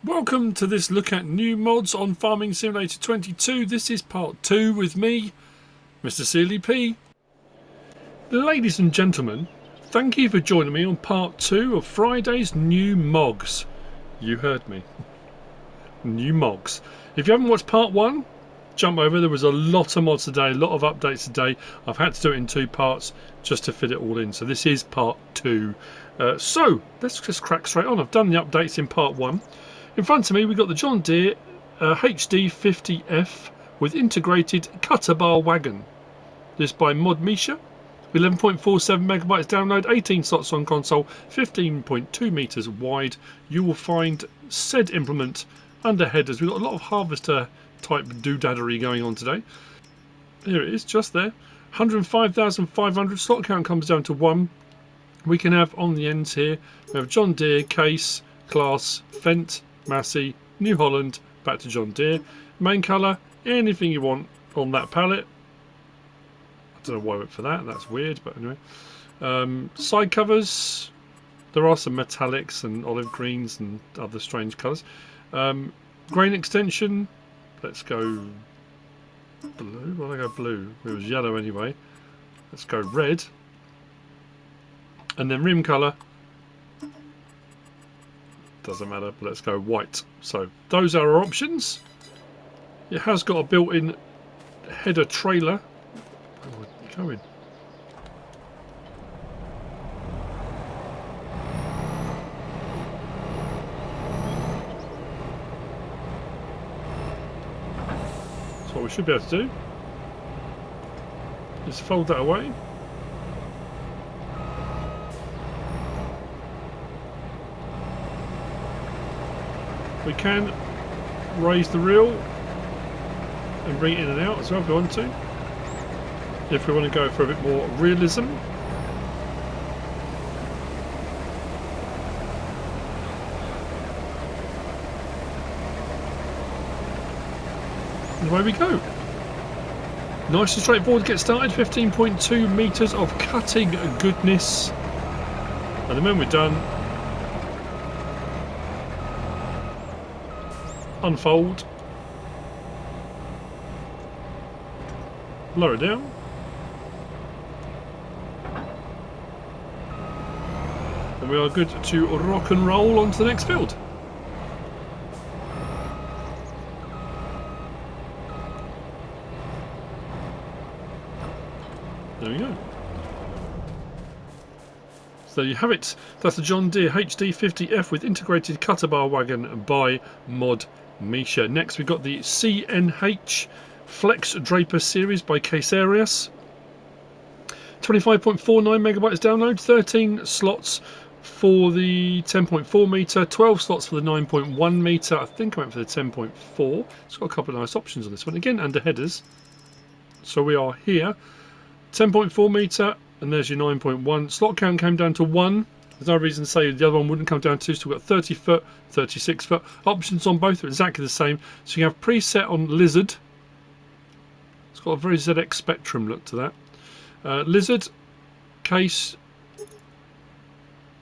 Welcome to this look at new mods on Farming Simulator 22. This is part 2 with me, MrSealyp. Ladies and gentlemen, thank you for joining me on part 2 of Friday's new MOGS. You heard me. New MOGS. If you haven't watched part 1, jump over. There was a lot of mods today, a lot of updates today. I've had to do it in 2 parts just to fit it all in. So this is part 2. So let's just crack straight on. I've done the updates in part 1. In front of me we've got the John Deere HD50F with integrated Cutterbar Wagon. This by Mod Micha. 11.47 megabytes download, 18 slots on console, 15.2 meters wide. You will find said implement under headers. We've got a lot of harvester type doodaddery going on today. Here it is, just there. 105,500. Slot count comes down to 1. We can have on the ends here, we have John Deere, Case, Class, Fendt, Massey, New Holland, back to John Deere. Main colour, anything you want on that palette. I don't know why I went for that, that's weird, but anyway. Side covers, there are some metallics and olive greens and other strange colours. Grain extension, let's go blue. Why did I go blue? It was yellow anyway. Let's go red. And then rim colour, doesn't matter, but let's go white. So those are our options. It has got a built-in header trailer. Oh, where are you going? That's what we should be able to do. Just fold that away. We can raise the reel and bring it in and out as well if we want to. If we want to go for a bit more realism. And away we go. Nice and straightforward to get started. 15.2 meters of cutting goodness. And then when we're done, unfold, lower it down, and we are good to rock and roll onto the next field. There we go. So you have it. That's the John Deere HD50F with integrated Cutterbar Wagon by Mod Micha. Next we've got the CNH Flex-Drapper series by Casearias. 25.49 megabytes download, 13 slots for the 10.4 meter, 12 slots for the 9.1 meter. I think I went for the 10.4. It's got a couple of nice options on this one. Again, under headers. So we are here. 10.4 meter, and there's your 9.1. Slot count came down to 1. There's no reason to say the other one wouldn't come down to. So we've got 30 foot, 36 foot. Options on both are exactly the same. So you have preset on Lizard. It's got a very ZX Spectrum look to that. Lizard, Case,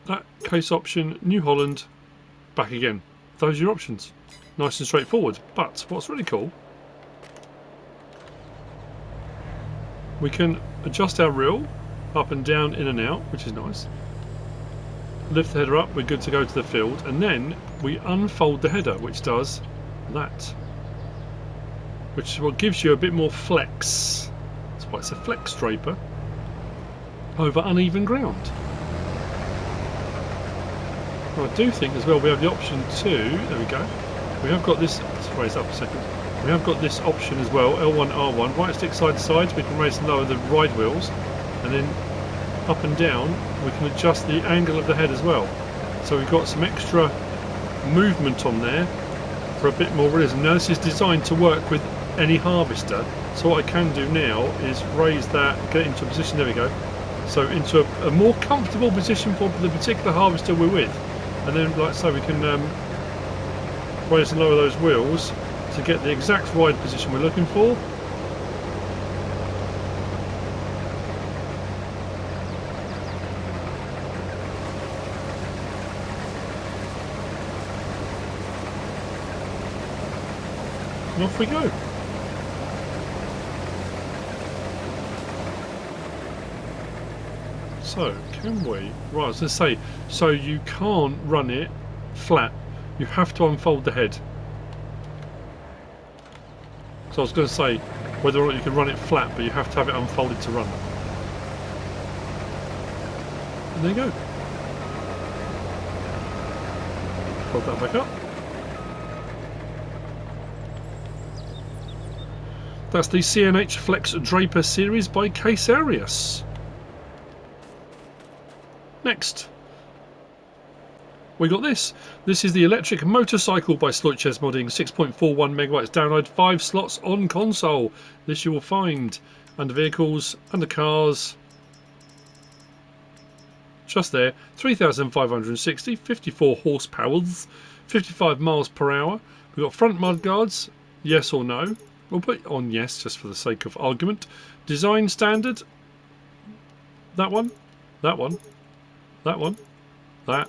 that Case option, New Holland, back again. Those are your options. Nice and straightforward. But what's really cool, we can adjust our reel up and down, in and out, which is nice. Lift the header up, we're good to go to the field, and then we unfold the header, which does that, which is what gives you a bit more flex. That's why it's a Flex-Drapper over uneven ground. And I do think as well we have the option to, there we go, we have got this, let's raise up a second, we have got this option as well, L1, R1, right stick side to side, so we can raise and lower the ride wheels, and then up and down we can adjust the angle of the head as well. So we've got some extra movement on there for a bit more realism. Now this is designed to work with any harvester, so what I can do now is raise that, get into a position, there we go, so into a more comfortable position for the particular harvester we're with, and then like so we can raise and lower those wheels to get the exact ride position we're looking for. And off we go. So, can we... Right, I was going to say, so you can't run it flat. You have to unfold the head. So I was going to say, whether or not you can run it flat, but you have to have it unfolded to run. And there you go. Fold that back up. That's the CNH Flex-Drapper series by Casearias. Next, we got this. This is the electric motorcycle by SleutjesModding, 6.41 megabytes download, 5 slots on console. This you will find under vehicles, under cars, just there. 3,560, 54 horsepower, 55 miles per hour. We've got front mud guards, yes or no. We'll put it on yes just for the sake of argument. Design standard, that one, that one, that one, that,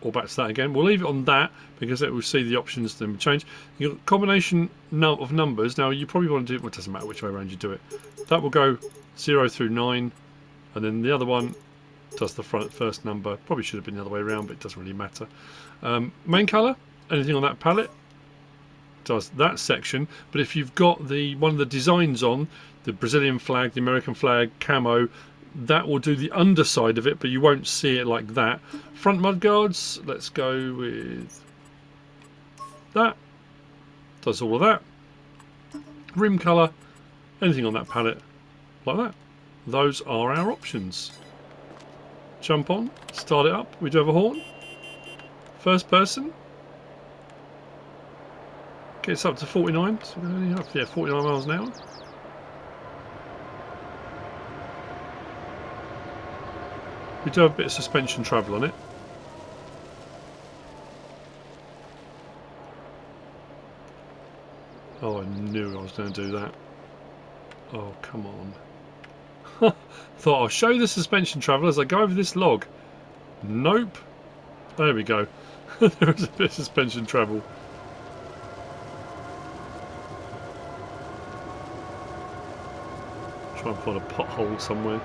or back to that again. We'll leave it on that because it will see the options then change. You've got a combination of numbers. Now you probably want to do it, well, it doesn't matter which way around you do it. That will go 0 through 9, and then the other one does the first number. Probably should have been the other way around, but it doesn't really matter. Main colour, anything on that palette does that section, but if you've got one of the designs on, the Brazilian flag, the American flag, camo, that will do the underside of it, but you won't see it like that. Front mudguards, let's go with that. Does all of that. Rim colour, anything on that palette, like that. Those are our options. Jump on, start it up. We do have a horn. First person. Gets up to 49. So yeah, 49 miles an hour. We do have a bit of suspension travel on it. Oh, I knew I was going to do that. Oh, come on. Thought I'll show you the suspension travel as I go over this log. Nope. There we go. There was a bit of suspension travel. Try and find a pothole somewhere.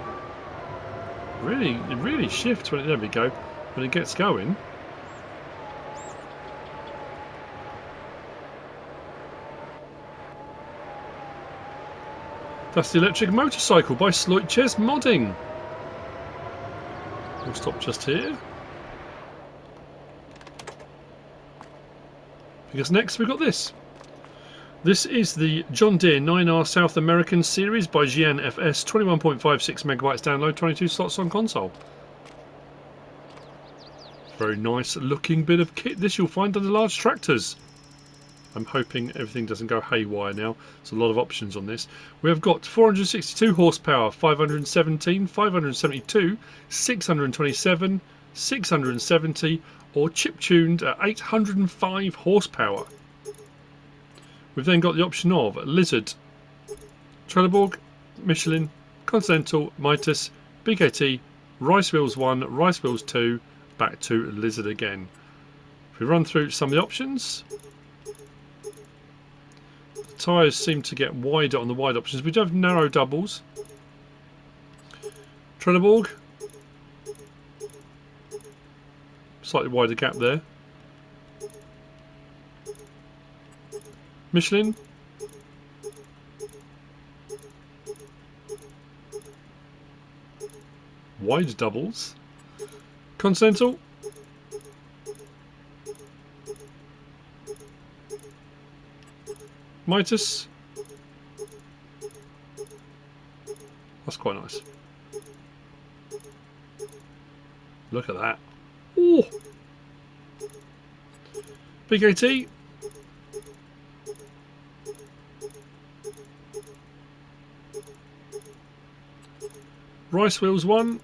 It really shifts when it, there we go, when it gets going. That's the electric motorcycle by SleutjesModding. We'll stop just here. Because next we've got this. This is the John Deere 9R South American series by Gian FS, 21.56 megabytes download, 22 slots on console. Very nice looking bit of kit. This you'll find under large tractors. I'm hoping everything doesn't go haywire now. There's a lot of options on this. We have got 462 horsepower, 517, 572, 627, 670, or chip-tuned at 805 horsepower. We've then got the option of Lizard, Trelleborg, Michelin, Continental, Mitas, BKT, Rice Wheels 1, Rice Wheels 2, back to Lizard again. If we run through some of the options, the tyres seem to get wider on the wide options. We do have narrow doubles. Trelleborg, slightly wider gap there. Michelin, wide doubles. Continental, Mitas, that's quite nice. Look at that. Ooh. BKT, Rice Wheels 1,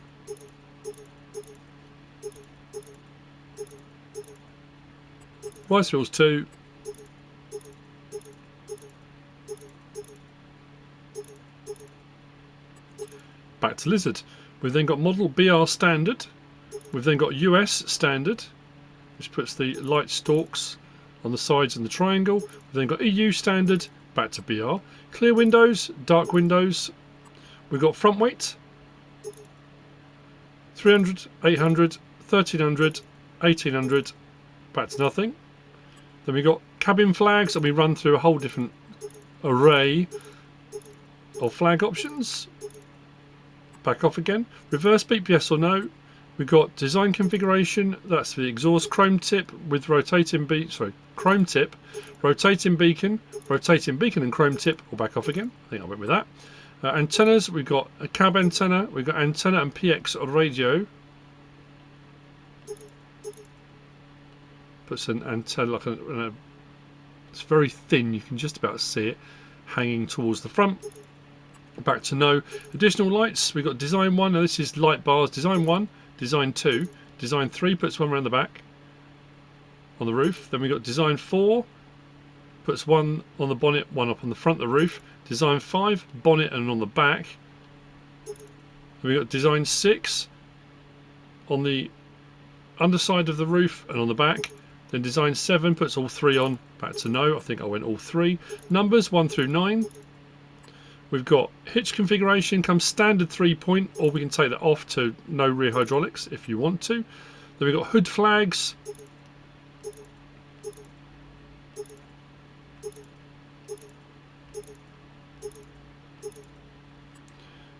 Rice Wheels 2, back to Lizard. We've then got model BR standard. We've then got US standard, which puts the light stalks on the sides and the triangle. We've then got EU standard, back to BR. Clear windows, dark windows. We've got front weight, 300, 800, 1300, 1800, back to nothing. Then we've got cabin flags, and we run through a whole different array of flag options. Back off again. Reverse beep, yes or no. We've got design configuration, that's the exhaust chrome tip with rotating chrome tip, rotating beacon and chrome tip, or back off again. I think I went with that. Antennas, we've got a cab antenna, we've got antenna and PX radio. Puts an antenna like it's very thin, you can just about see it hanging towards the front. Back to no. Additional lights, we've got design 1, now this is light bars, design 1, design 2, design 3 puts one around the back on the roof. Then we've got design 4, puts one on the bonnet, one up on the front of the roof. Design 5, bonnet and on the back. Then we've got design 6 on the underside of the roof and on the back. Then design 7 puts all 3 on, back to no, I think I went all 3. Numbers 1 through 9. We've got hitch configuration, comes standard 3-point, or we can take that off to no rear hydraulics if you want to. Then we've got hood flags.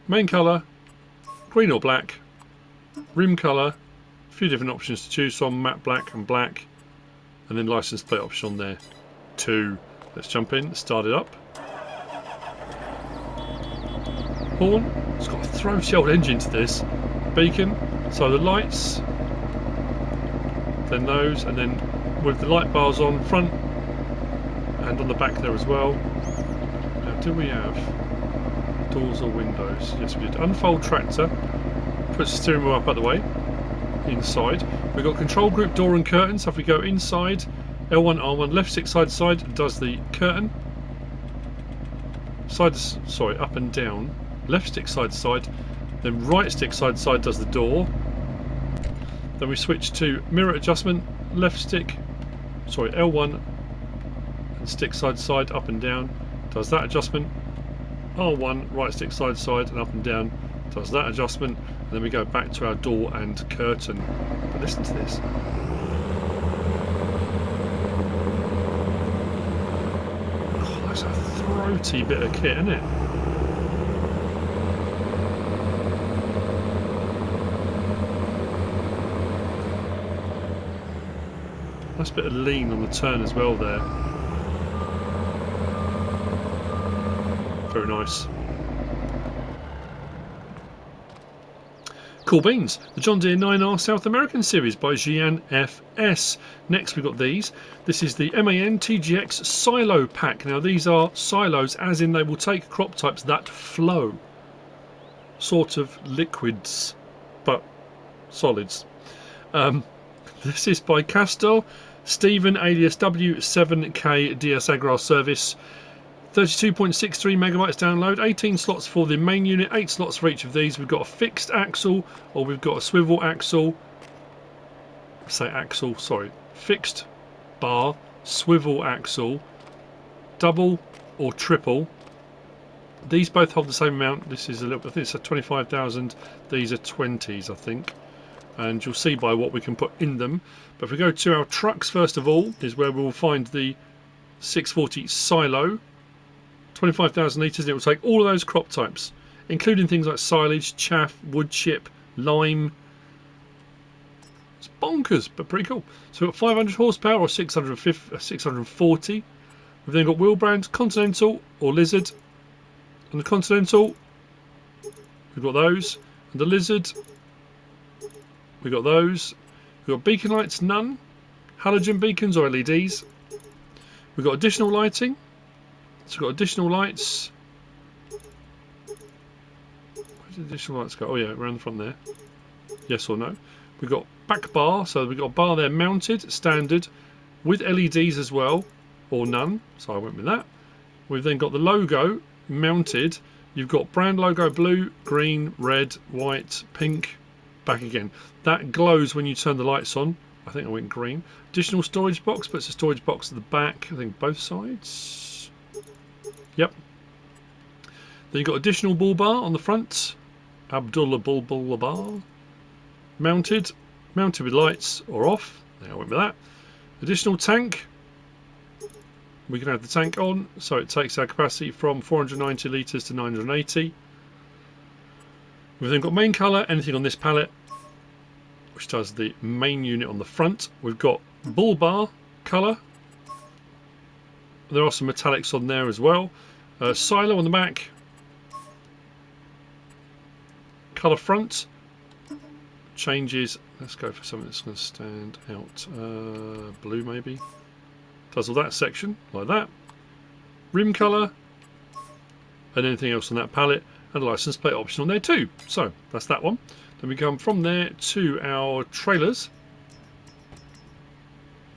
Main colour, green or black. Rim colour, a few different options to choose from, matte black and black. And then license plate option on there too. Let's jump in, start it up. Horn, it's got a throaty old engine to this. Beacon, so the lights, then those, and then with the light bars on front and on the back there as well. Now, do we have doors or windows? Yes, we did. Unfold tractor, puts the steering wheel up out the way. Inside, we've got control group door and curtain. So if we go inside, L1, R1, left stick side to side does the curtain. Up and down. Left stick side to side, then right stick side to side does the door. Then we switch to mirror adjustment, L1 and stick side to side, up and down, does that adjustment. R1, right stick side to side and up and down, does that adjustment. And then we go back to our door and curtain. But listen to this. Oh, that's a throaty bit of kit, isn't it? Nice bit of lean on the turn as well there. Very nice. Cool beans. The John Deere 9R South American Series by Gian FS. Next we've got these. This is the MAN TGX Silo Pack. Now these are silos as in they will take crop types that flow. Sort of liquids, but solids. This is by Kastor, Stephen alias W7K D-S-Agrarservice. 32.63 megabytes download, 18 slots for the main unit, 8 slots for each of these. We've got a fixed axle, or we've got a swivel axle. Fixed bar, swivel axle, double or triple. These both hold the same amount. This is a little, I think it's a 25,000. These are 20s, I think. And you'll see by what we can put in them. But if we go to our trucks, first of all, is where we will find the 640 silo. 25,000 litres, and it will take all of those crop types, including things like silage, chaff, wood chip, lime. It's bonkers, but pretty cool. So we've got 500 horsepower or 640. We've then got wheel brands, Continental or Lizard. And the Continental, we've got those. And the Lizard, we've got those. We've got beacon lights, none. Halogen beacons or LEDs. We've got additional lighting. So we've got additional lights. Where did additional lights go? Oh yeah, around the front there. Yes or no. We've got back bar, so we've got a bar there mounted, standard, with LEDs as well, or none. So I went with that. We've then got the logo mounted. You've got brand logo blue, green, red, white, pink, back again. That glows when you turn the lights on. I think I went green. Additional storage box, but it's a storage box at the back. I think both sides. Yep. Then you've got additional bull bar on the front. Abdullah bull bar. Mounted with lights or off. There, I went with that. Additional tank. We can have the tank on, so it takes our capacity from 490 litres to 980. We've then got main colour, anything on this pallet, which does the main unit on the front. We've got bull bar colour. There are some metallics on there as well. Silo on the back. Colour front. Changes. Let's go for something that's going to stand out. Blue maybe. Does all that section like that. Rim colour. And anything else on that pallet. And a license plate option on there too. So that's that one. Then we come from there to our trailers.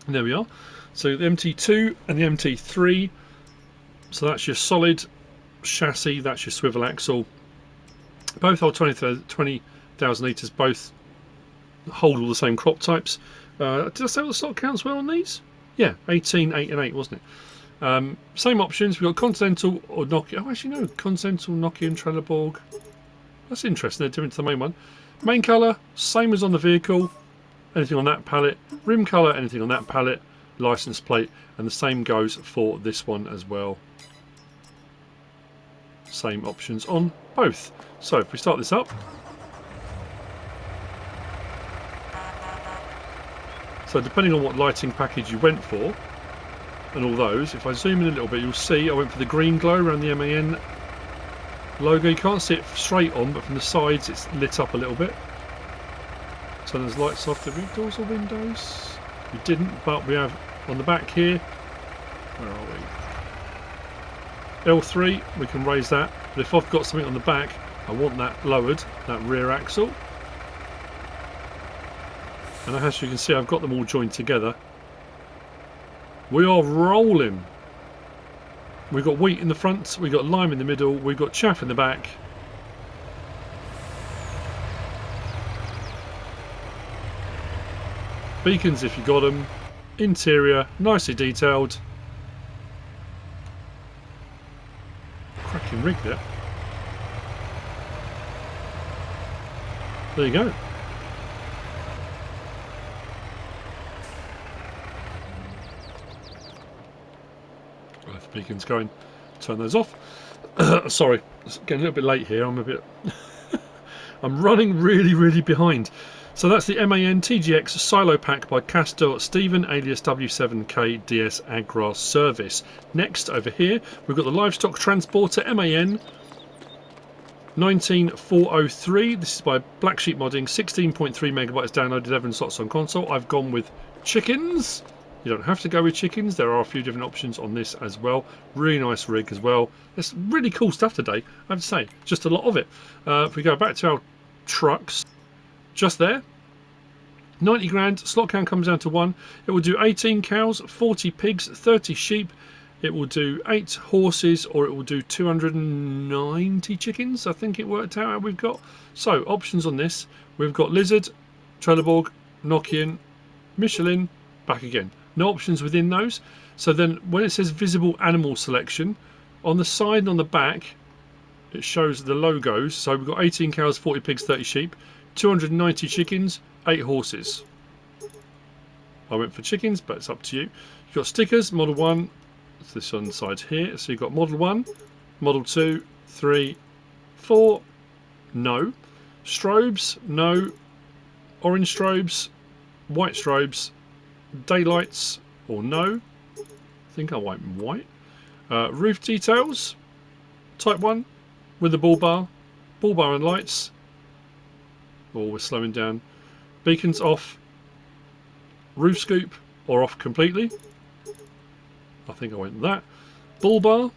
And there we are. So the MT2 and the MT3. So that's your solid chassis. That's your swivel axle. Both hold 20,000 litres. Both hold all the same crop types. Did I say what the stock counts were on these? Yeah, 18, 8 and 8, wasn't it? Same options. We've got Continental or Nokia. Oh, actually no, Continental, Nokia and Trelleborg. That's interesting. They're different to the main one. Main colour, same as on the vehicle. Anything on that pallet. Rim colour, anything on that pallet. License plate, and the same goes for this one as well. Same options on both. So if we start this up. So depending on what lighting package you went for, and all those, if I zoom in a little bit, you'll see I went for the green glow around the MAN logo. You can't see it straight on, but from the sides it's lit up a little bit. So there's lights off the rear doors or windows. We didn't, but we have on the back here. Where are we? L3, we can raise that. But if I've got something on the back, I want that lowered, that rear axle. And as you can see, I've got them all joined together. We are rolling. We've got wheat in the front, we've got lime in the middle, we've got chaff in the back. Beacons if you got them. Interior, nicely detailed. Cracking rig there. There you go. Well, if the beacon's going, turn those off. Sorry, it's getting a little bit late here. I'm a bit. I'm running really behind. So that's the MAN TGX Silo Pack by Kastor, Stephen, alias W7K D-S-Agrarservice. Next, over here, we've got the Livestock Transporter MAN 19403. This is by Blacksheep Modding, 16.3 megabytes downloaded, 11 slots on console. I've gone with chickens. You don't have to go with chickens. There are a few different options on this as well. Really nice rig as well. There's really cool stuff today, I have to say. Just a lot of it. If we go back to our trucks, just there, 90 grand, slot count comes down to 1. It will do 18 cows, 40 pigs, 30 sheep. It will do 8 horses, or it will do 290 chickens. I think it worked out how we've got. So options on this, we've got Lizard, Trelleborg, Nokian, Michelin, back again. No options within those. So then when it says visible animal selection, on the side and on the back it shows the logos. So we've got 18 cows, 40 pigs, 30 sheep, 290 chickens, 8 horses. I went for chickens, but it's up to you. You've got stickers, Model 1, it's this on the side here. So you've got Model 1, Model 2, 3, 4, no. Strobes, no. Orange strobes, white strobes, daylights, or no. I think I went white. Roof details, type 1, with the bull bar and lights. Oh, we're slowing down. Beacons off. Roof scoop or off completely. I think I went with that. Bull bar,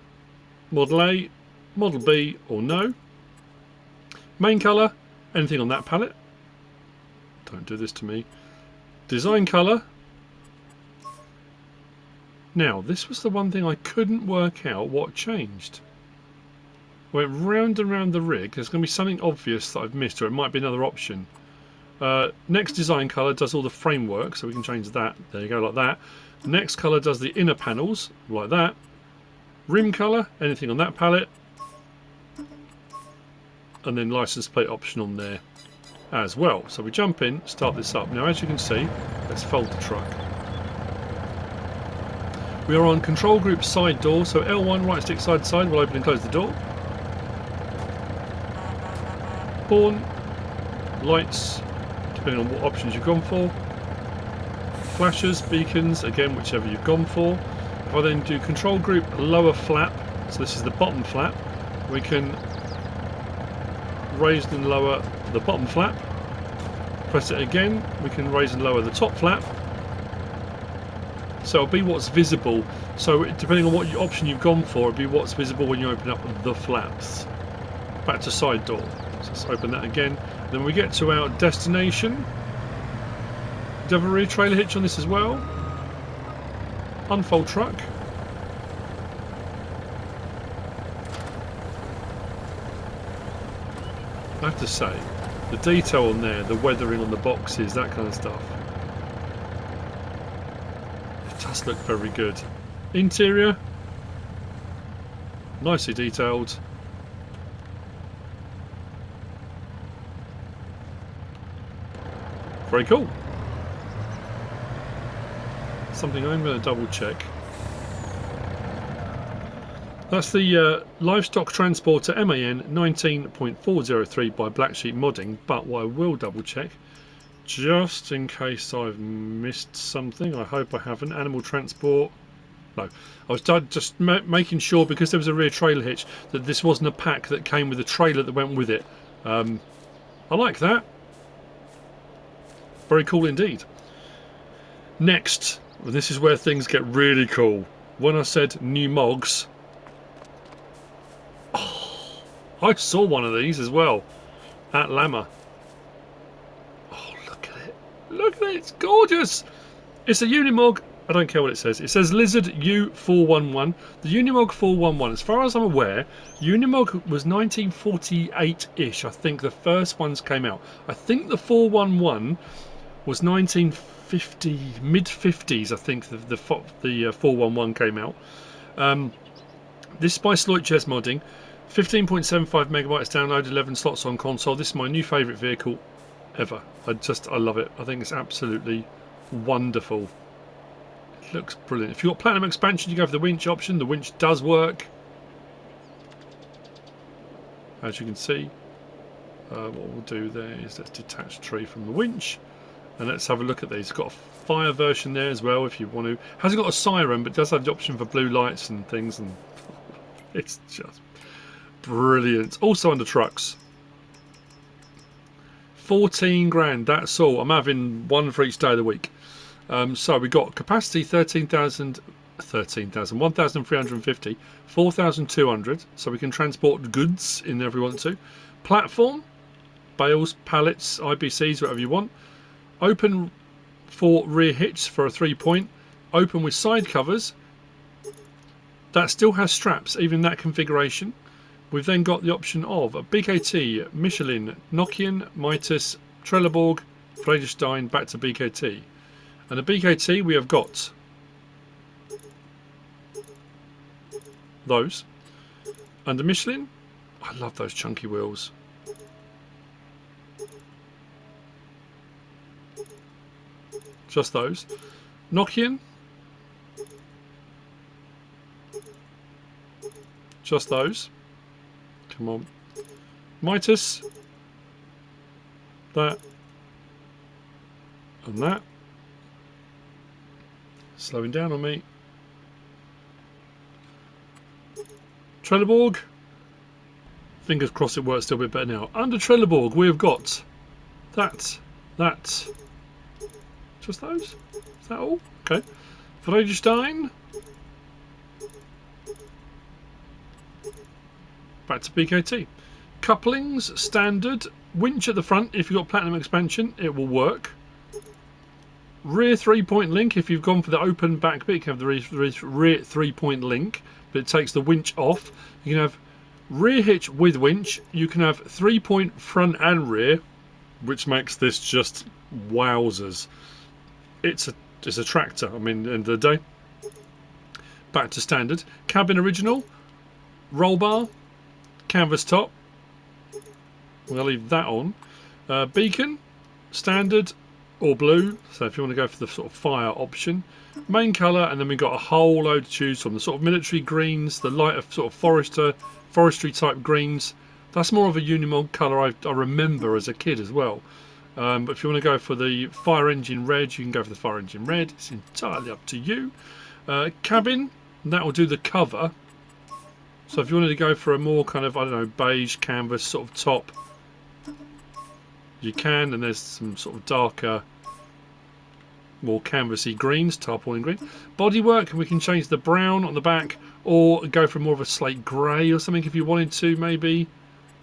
Model A, Model B or no. Main colour, anything on that palette. Don't do this to me. Design colour. Now, this was the one thing I couldn't work out what changed. Went round and round the rig. There's going to be something obvious that I've missed, or it might be another option. Next design colour does all the framework, so we can change that. There you go, like that. Next colour does the inner panels, like that. Rim colour, anything on that palette. And then license plate option on there as well. So we jump in, start this up. Now as you can see, let's fold the truck. We are on control group side door, so L1 right stick side to side will open and close the door. Horn, lights, depending on what options you've gone for. Flashers, beacons, again whichever you've gone for. If I then do control group lower flap, so this is the bottom flap, we can raise and lower the bottom flap. Press it again, we can raise and lower the top flap. So it'll be what's visible. So depending on what option you've gone for, it'll be what's visible when you open up the flaps. Back to side door. So let's open that again. Then we get to our destination. Do you have a rear trailer hitch on this as well? Unfold truck. I have to say, the detail on there, the weathering on the boxes, that kind of stuff. It does look very good. Interior, nicely detailed. Very cool. Something I'm going to double check. That's the Livestock Transporter MAN 19.403 by Blacksheep Modding, but what I will double check, just in case I've missed something, I hope I haven't, animal transport, no, I was just making sure, because there was a rear trailer hitch, that this wasn't a pack that came with a trailer that went with it. I like that. Very cool indeed. Next, this is where things get really cool. When I said new MOGS, I saw one of these as well at Lama. Oh, look at it. Look at it. It's gorgeous. It's a Unimog. I don't care what it says. It says Lizard U411. The Unimog 411, as far as I'm aware, Unimog was 1948-ish. I think the first ones came out. I think the 411 was 1950, mid-50s, I think the 411 came out. This is by SleutjesModding. 15.75 megabytes download, 11 slots on console. This is my new favourite vehicle ever. I love it. I think it's absolutely wonderful. It looks brilliant. If you've got Platinum Expansion, you go for the winch option. The winch does work, as you can see. What we'll do there is let's detach the tree from the winch, and let's have a look at these. It's got a fire version there as well if you want to. Hasn't got a siren, but does have the option for blue lights and things, and it's just brilliant. Also under trucks, 14 grand, that's all. I'm having one for each day of the week. So we got capacity 1,350, 4,200, so we can transport goods in there if we want to. Platform, bales, pallets, IBCs, whatever you want. Open for rear hitch for a 3-point. Open with side covers. That still has straps, even in that configuration. We've then got the option of a BKT, Michelin, Nokian, Mitas, Trelleborg, Fleck-Drapper, back to BKT. And the BKT we have got those. And the Michelin, I love those chunky wheels. Just those. Nokian, just those. Come on. Mitas, that, and that. Slowing down on me. Trelleborg. Fingers crossed it works still a bit better now. Under Trelleborg we've got that. Just those? Is that all? Okay. Fleck-Drapper. Back to BKT. Couplings, standard. Winch at the front. If you've got Platinum Expansion, it will work. Rear 3-point link. If you've gone for the open back bit, you can have the rear 3-point link, but it takes the winch off. You can have rear hitch with winch. You can have 3-point front and rear. which makes this just wowzers. It's a tractor. I mean, at the end of the day. Back to standard. Cabin original, roll bar, canvas top. We'll leave that on. Beacon, standard or blue. So if you want to go for the sort of fire option. Main colour, and then we've got a whole load to choose from. The sort of military greens, the lighter sort of forestry type greens. That's more of a Unimog colour I remember as a kid as well. But if you want to go for the fire engine red, you can go for the fire engine red. It's entirely up to you. Cabin, that will do the cover. So if you wanted to go for a more kind of, I don't know, beige canvas sort of top, you can. And there's some sort of darker, more canvassy greens, tarpaulin green. Bodywork, we can change the brown on the back, or go for more of a slate grey or something if you wanted to, maybe.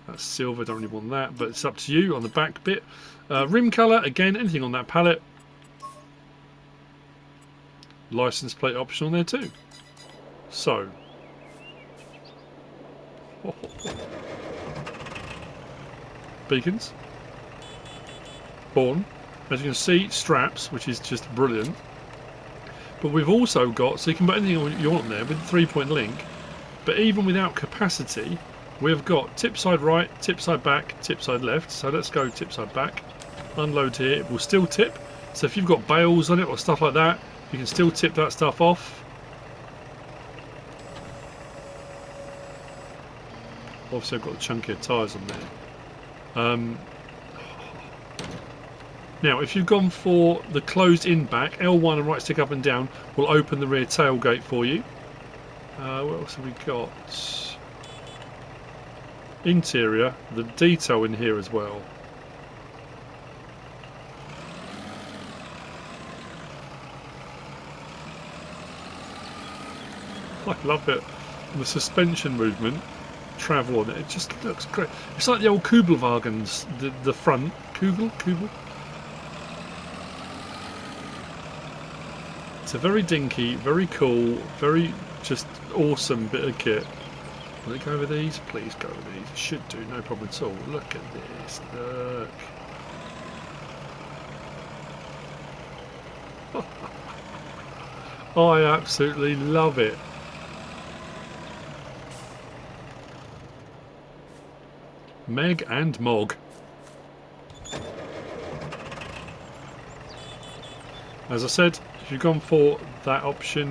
That's silver, don't really want that, but it's up to you on the back bit. Rim colour, again, anything on that palette. License plate option on there too. So, beacons, horn, as you can see, straps, which is just brilliant. But we've also got, so you can put anything you want there with 3-point link, but even without capacity, we've got tip side right, tip side back, tip side left. So let's go tip side back, unload here, it will still tip. So if you've got bales on it or stuff like that, you can still tip that stuff off. Obviously I've got the chunkier tyres on there. Now if you've gone for the closed in back, L1 and right stick up and down will open the rear tailgate for you. What else have we got? Interior, the detail in here as well. I love it. And the suspension movement, travel on it, it just looks great. It's like the old Kugelwagens, the front. Kugel? It's a very dinky, very cool, very just awesome bit of kit. Will it go over these? Please go over these. It should do, no problem at all. Look at this, look. I absolutely love it. Meg and Mog. As I said, if you've gone for that option,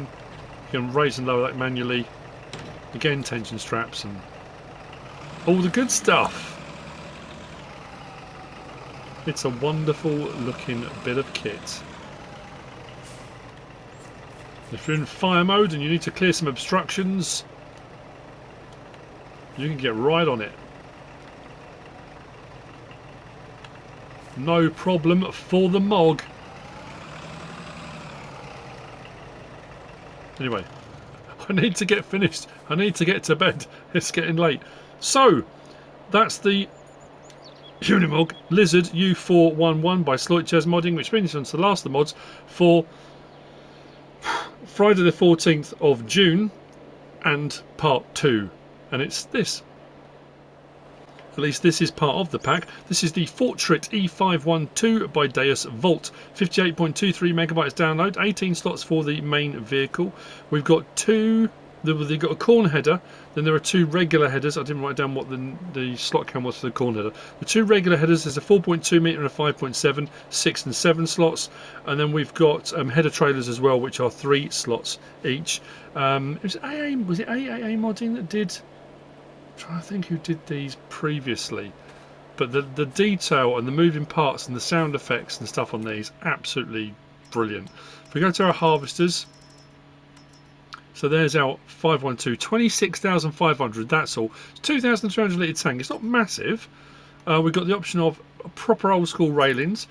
you can raise and lower that manually. Again, tension straps and all the good stuff. It's a wonderful looking bit of kit. If you're in fire mode and you need to clear some obstructions, you can get right on it. No problem for the Mog. Anyway, I need to get finished. I need to get to bed. It's getting late. So, that's the Unimog Lizard U411 by SleutjesModding, which brings us on to the last of the mods for Friday the 14th of June and part 2. And it's this. At least this is part of the pack. This is the Fortschritt E512 by Deere. 58.23 megabytes download, 18 slots for the main vehicle. We've got they've got a corn header, then there are 2 regular headers. I didn't write down what the slot count was for the corn header. The 2 regular headers, there's a 4.2 metre and a 5.7, 6 and 7 slots. And then we've got header trailers as well, which are 3 slots each. Was it AA Modding that did... I'm trying to think who did these previously, but the detail and the moving parts and the sound effects and stuff on these, absolutely brilliant. If we go to our harvesters, so there's our 512, 26,500, that's all. It's 2,300 litre tank, it's not massive. We've got the option of proper old school railings,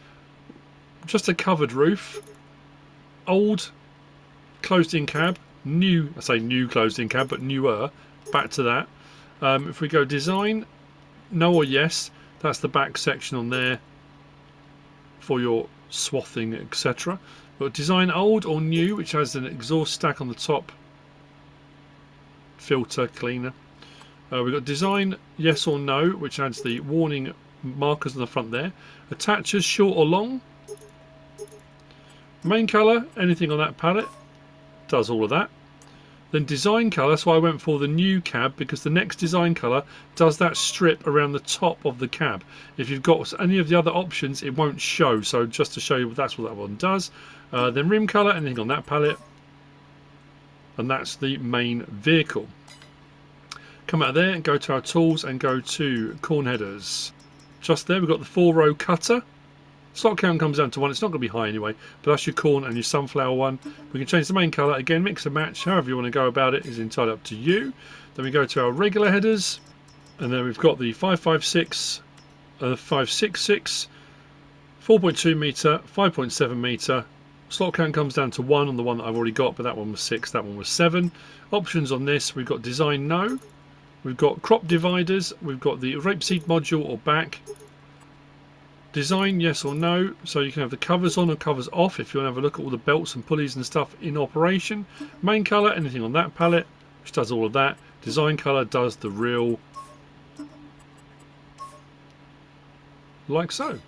just a covered roof, old closed in cab, new, I say new closed in cab, but newer, back to that. If we go design, no or yes, that's the back section on there for your swathing, etc. But design old or new, which has an exhaust stack on the top, filter cleaner. We've got design yes or no, which adds the warning markers on the front there. Attachers, short or long. Main colour, anything on that palette, does all of that. Then design colour, that's why I went for the new cab, because the next design colour does that strip around the top of the cab. If you've got any of the other options, it won't show. So just to show you, that's what that one does. Then rim colour, anything on that palette. And that's the main vehicle. Come out of there and go to our tools and go to corn headers. Just there we've got the 4-row cutter. Slot count comes down to 1. It's not going to be high anyway, but that's your corn and your sunflower one. We can change the main colour again, mix and match, however you want to go about it is entirely up to you. Then we go to our regular headers, and then we've got the 556, 566, 4.2 metre, 5.7 metre. Slot count comes down to 1 on the one that I've already got, but that one was 6, that one was 7. Options on this, we've got design no, we've got crop dividers, we've got the rapeseed module or back. Design yes or no, so you can have the covers on or covers off if you want to have a look at all the belts and pulleys and stuff in operation. Main colour, anything on that palette, which does all of that. Design colour does the real, like so.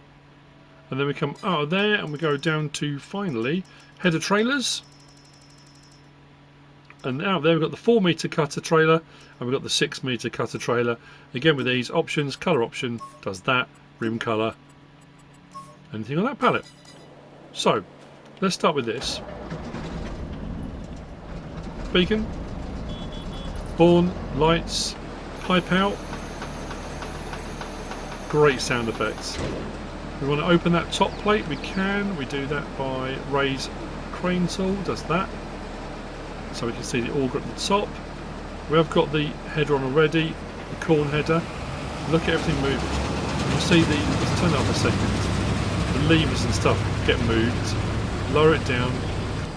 And then we come out of there and we go down to finally header trailers. And out there we've got the 4 metre cutter trailer and we've got the 6 metre cutter trailer. Again with these options, colour option does that, rim colour, anything on that palette. So let's start with this. Beacon, horn, lights, pipe out. Great sound effects. We want to open that top plate, we can. We do that by raise crane tool, does that. So we can see the auger at the top. We have got the header on already, the corn header. Look at everything moving. You'll see the, let's turn it up a second. The levers and stuff get moved. Lower it down,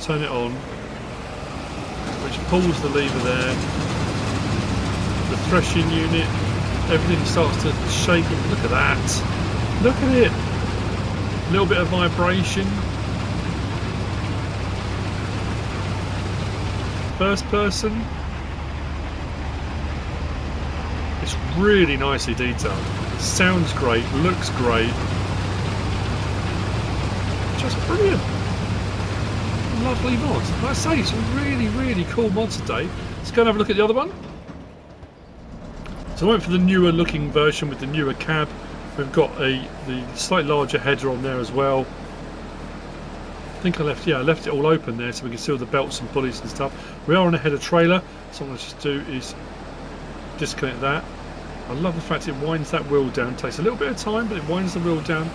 turn it on, which pulls the lever there. The threshing unit, everything starts to shake. Look at that. Look at it. A little bit of vibration. First person. It's really nicely detailed. Sounds great, looks great. Just brilliant. Lovely mod. Like I say, it's a really, really cool mod today. Let's go and have a look at the other one. So I went for the newer looking version with the newer cab. We've got the slightly larger header on there as well. I think I left it all open there so we can see all the belts and pulleys and stuff. We are on a header trailer, so what I'll just do is disconnect that. I love the fact it winds that wheel down. It takes a little bit of time, but it winds the wheel down.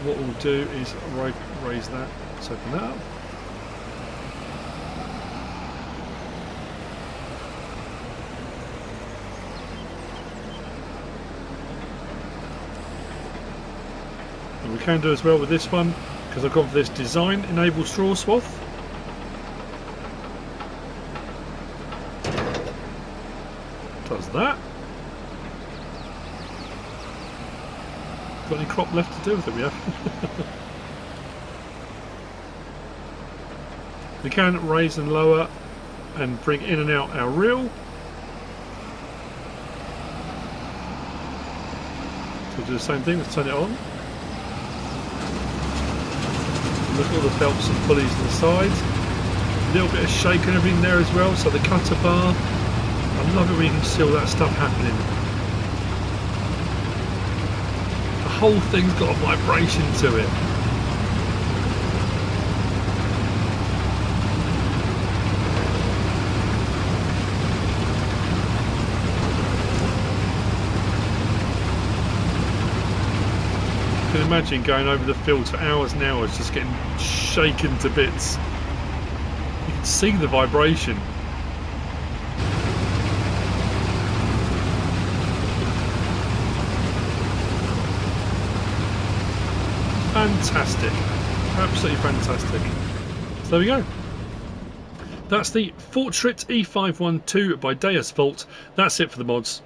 What we'll do is raise that. Let's open that up. And we can do as well with this one, because I've got this design enable straw swath. Does that. Got any crop left to do with it? We have. We can raise and lower and bring in and out our reel. So we'll do the same thing, let's turn it on. Look at all the belts and pulleys on the sides. A little bit of shake and everything there as well. So the cutter bar. I love it when you can see all that stuff happening. The whole thing's got a vibration to it. You can imagine going over the fields for hours and hours just getting shaken to bits. You can see the vibration. Fantastic. Absolutely fantastic. So there we go. That's the Fortschritt E512 by D-S-Agrarservice. That's it for the mods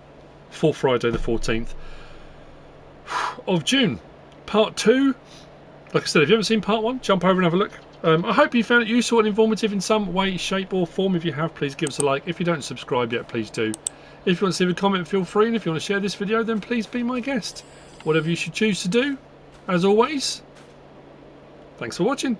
for Friday the 14th of June. Part 2, like I said, if you haven't seen part 1, jump over and have a look. I hope you found it useful and informative in some way, shape or form. If you have, please give us a like. If you don't subscribe yet, please do. If you want to leave a comment, feel free. And if you want to share this video, then please be my guest. whatever you should choose to do. As always, thanks for watching.